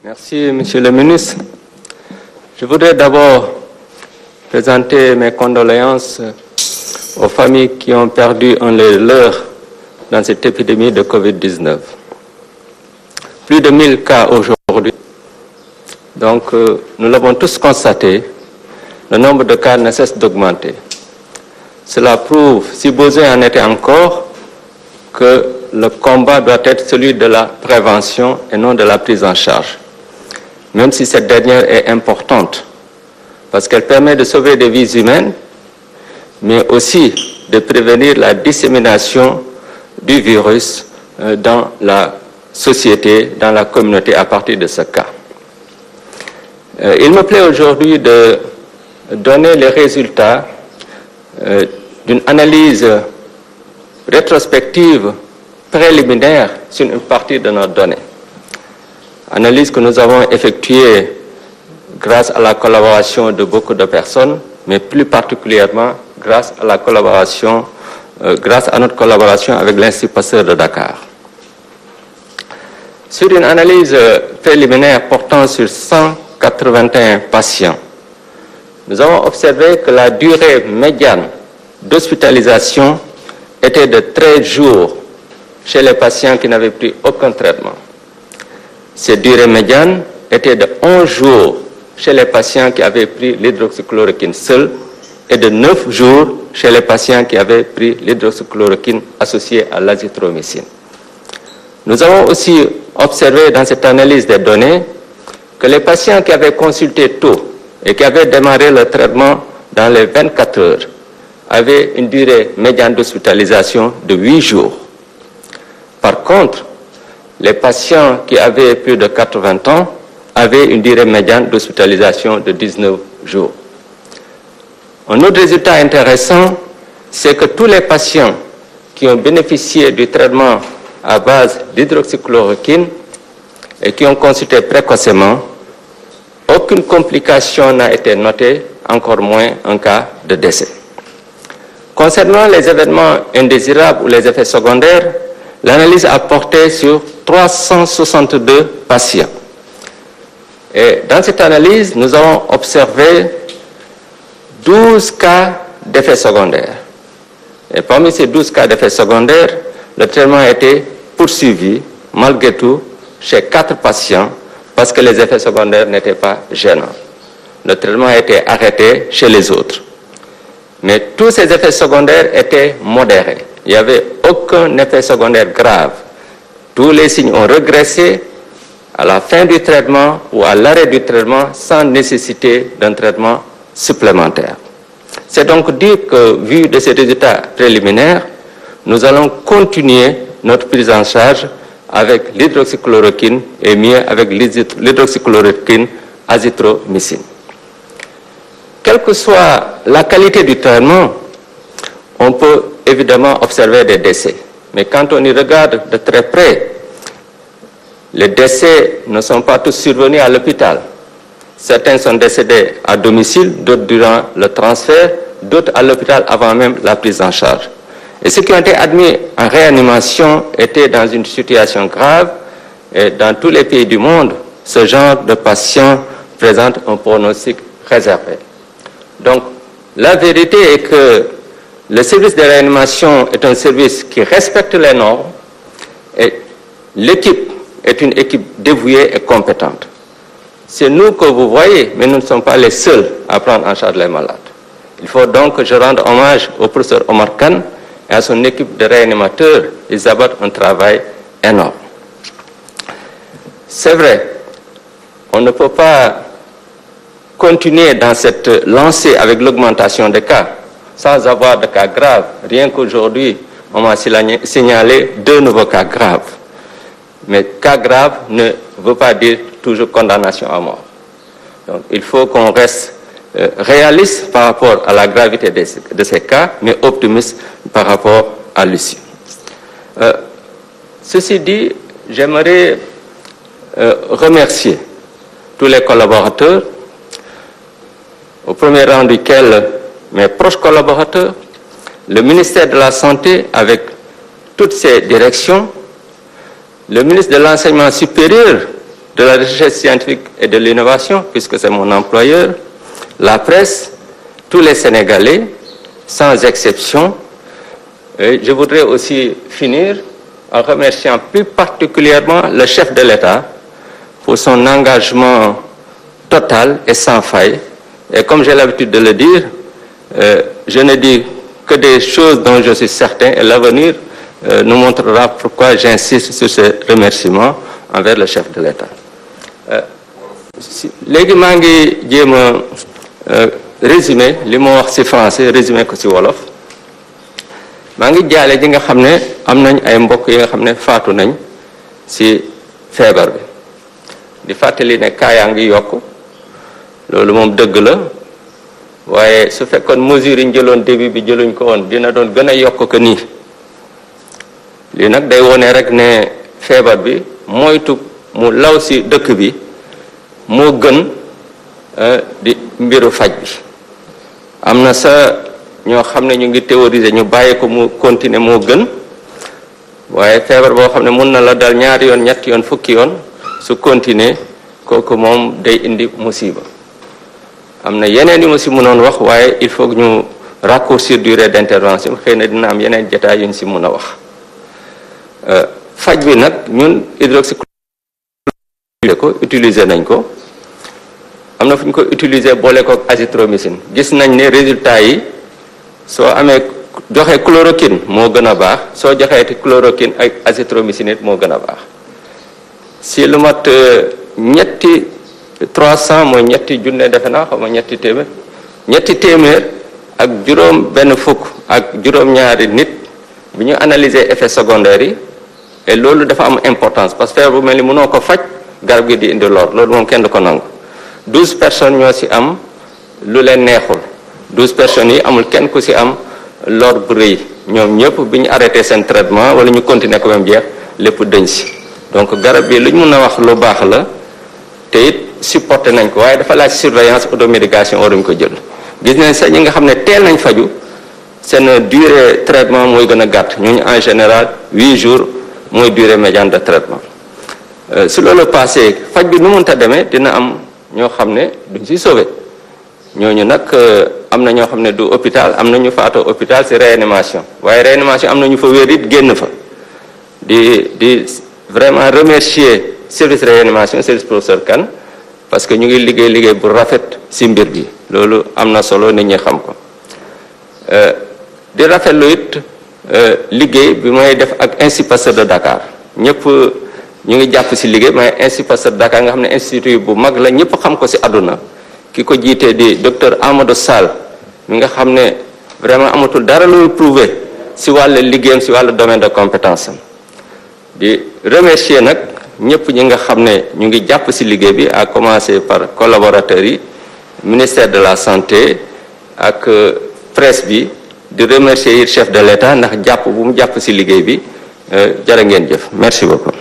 Merci, Monsieur le ministre. Je voudrais d'abord présenter mes condoléances aux familles qui ont perdu un de leurs dans cette épidémie de Covid-19. Plus de 1000 cas aujourd'hui. Donc, nous l'avons tous constaté, le nombre de cas ne cesse d'augmenter. Cela prouve, si besoin en était encore, que le combat doit être celui de la prévention et non de la prise en charge. Même si cette dernière est importante, parce qu'elle permet de sauver des vies humaines, mais aussi de prévenir la dissémination du virus dans la société, dans la communauté à partir de ce cas. Il me plaît aujourd'hui de donner les résultats d'une analyse rétrospective préliminaire sur une partie de nos données. Analyse que nous avons effectuée grâce à la collaboration de beaucoup de personnes, mais plus particulièrement grâce à la collaboration, grâce à notre collaboration avec l'Institut Pasteur de Dakar. Sur une analyse préliminaire portant sur 181 patients, nous avons observé que la durée médiane d'hospitalisation était de 13 jours chez les patients qui n'avaient pris aucun traitement. Cette durée médiane était de 11 jours chez les patients qui avaient pris l'hydroxychloroquine seule et de 9 jours chez les patients qui avaient pris l'hydroxychloroquine associée à l'azithromycine. Nous avons aussi observé dans cette analyse des données que les patients qui avaient consulté tôt et qui avaient démarré le traitement dans les 24 heures avaient une durée médiane d'hospitalisation de 8 jours. Par contre, les patients qui avaient plus de 80 ans avaient une durée médiane d'hospitalisation de 19 jours. Un autre résultat intéressant, c'est que tous les patients qui ont bénéficié du traitement à base d'hydroxychloroquine et qui ont consulté précocement, aucune complication n'a été notée, encore moins un cas de décès. Concernant les événements indésirables ou les effets secondaires, l'analyse a porté sur 362 patients. Et dans cette analyse, nous avons observé 12 cas d'effets secondaires. Et parmi ces 12 cas d'effets secondaires, le traitement a été poursuivi, malgré tout, chez 4 patients, parce que les effets secondaires n'étaient pas gênants. Le traitement a été arrêté chez les autres. Mais tous ces effets secondaires étaient modérés. Il n'y avait aucun effet secondaire grave. Tous les signes ont régressé à la fin du traitement ou à l'arrêt du traitement sans nécessité d'un traitement supplémentaire. C'est donc dire que, vu de ces résultats préliminaires, nous allons continuer notre prise en charge avec l'hydroxychloroquine et mieux avec l'hydroxychloroquine azithromycine. Quelle que soit la qualité du traitement, on peut évidemment observer des décès. Mais quand on y regarde de très près, les décès ne sont pas tous survenus à l'hôpital. Certains sont décédés à domicile, d'autres durant le transfert, d'autres à l'hôpital avant même la prise en charge. Et ceux qui ont été admis en réanimation étaient dans une situation grave. Et dans tous les pays du monde, ce genre de patients présente un pronostic réservé. Donc, la vérité est que le service de réanimation est un service qui respecte les normes et l'équipe est une équipe dévouée et compétente. C'est nous que vous voyez, mais nous ne sommes pas les seuls à prendre en charge les malades. Il faut donc que je rende hommage au professeur Omar Khan et à son équipe de réanimateurs. Ils abattent un travail énorme. C'est vrai, on ne peut pas continuer dans cette lancée avec l'augmentation des cas sans avoir de cas graves. Rien qu'aujourd'hui, on m'a signalé 2 nouveaux cas graves. Mais cas grave ne veut pas dire toujours condamnation à mort. Donc il faut qu'on reste réaliste par rapport à la gravité de ces cas, mais optimiste par rapport à l'issue. Ceci dit, j'aimerais remercier tous les collaborateurs, au premier rang duquel mes proches collaborateurs, le ministère de la Santé avec toutes ses directions, le ministre de l'Enseignement supérieur de la recherche scientifique et de l'innovation, puisque c'est mon employeur, la presse, tous les Sénégalais, sans exception. Et je voudrais aussi finir en remerciant plus particulièrement le chef de l'État pour son engagement total et sans faille. Et comme j'ai l'habitude de le dire, je ne dis que des choses dont je suis certain, et l'avenir nous montrera pourquoi j'insiste sur ce remerciement envers le chef de l'État. léegi maa ngi jéem a résumé li ma wax ci français résumé ko ci wolof maa ngi jaale ji nga xam ne am nañ ay mbokk yi nga xam ne faatu nañ ci feebar bi di fàttali ne kaa yaa ngi yokk loolu moom dëgg la waaye su fekkoon mesures yi ñu jëloon début bi jëluñ ko woon dina doon gën a yokk ko nii lii nag day wone rek ne feebar bi moytu mu law ci dëkk bi moo gën di mbiru faj bi am na sa ñoo xam ne ñu ngi théoriser ñu bàyyi ko mu continuer moo gën waaye feebar boo xam ne mun na la dal ñaari yoon ñetti yoon fukki yoon su continuer kooku moom day indi musiba am na yeneen yu ma ci mënoon wax waaye il faut que ñu raccourcir durée d'intervention xëy na dina am yeneen jotaay yu ñu ci mën a wax faj bi nag ñun hydroxychloroquine ko utiliser nañ ko am na fu ñu ko utiliser boole ko azithromycine gis nañ ne résultat yi soo amee joxe chloroquine moo gën a baax soo joxeeti chloroquine ak azithromycine it moo gën a baax si lu mat ñetti 300 mooy ñetti junne defe naa xaw ma ñetti téeméer ak juróom benn fukk ak juróom-ñaari nit bi ñu analyser effets secondaires yi et loolu dafa am importance parce que feebar bu mel ni mënoo ko faj garab gi di indi lor loolu moom kenn du ko nangu 12 personnes ñoo ci am lu leen neexul 12 personnes yi amul kenn ku ci am lor bu rëy ñoom ñëpp bi ñu arrêté seen traitement wala ñu continuer ko même jeex lépp dëñ ci donc garab bi lu ñu mën a wax lu baax la te it supporté nañ ko waaye dafa laaj surveillance automédication waruñ ko jël gis nañ sax ñi nga xam ne teel nañ faju seen durée traitement mooy gën a gàtt ñooñu en général 8 jours mooy durée médiane de traitement su loolu passé faj bi nu mënta demee dina am ñoo xam ne duñ ci sauvé ñooñu nag am na ñoo xam ne du hôpital am na ñu faatoo hôpital ci réanimation waaye réanimation am na ñu fa wér it génn fa di vraiment remercier service réanimation service professeur Kane parce que ñu ngi liggéey bu rafet ci mbir bi loolu am na solo nit ñi xam ko di rafetlu it liggéey bi may def ak Institut Pasteur de Dakar ñëpp ñu ngi jàpp ci liggéey mais Institut Pasteur de Dakar nga xam ne institut bu mag la ñëpp xam ko ci àdduna ki ko jiitee di docteur Amadou Sall mi nga xam ne vraiment amatul dara lu prouvé ci wàllu liggéeyam ci wàllu domaine de compétence am di remercier nag ñëpp ñi nga xam ne ñu ngi jàpp ci liggéey bi à commencer par collaborateurs yi ministère de la santé ak presse bi di remercier it chef de l'État ndax jàpp bu mu jàpp ci liggéey bi jërë ngeen jëf merci beaucoup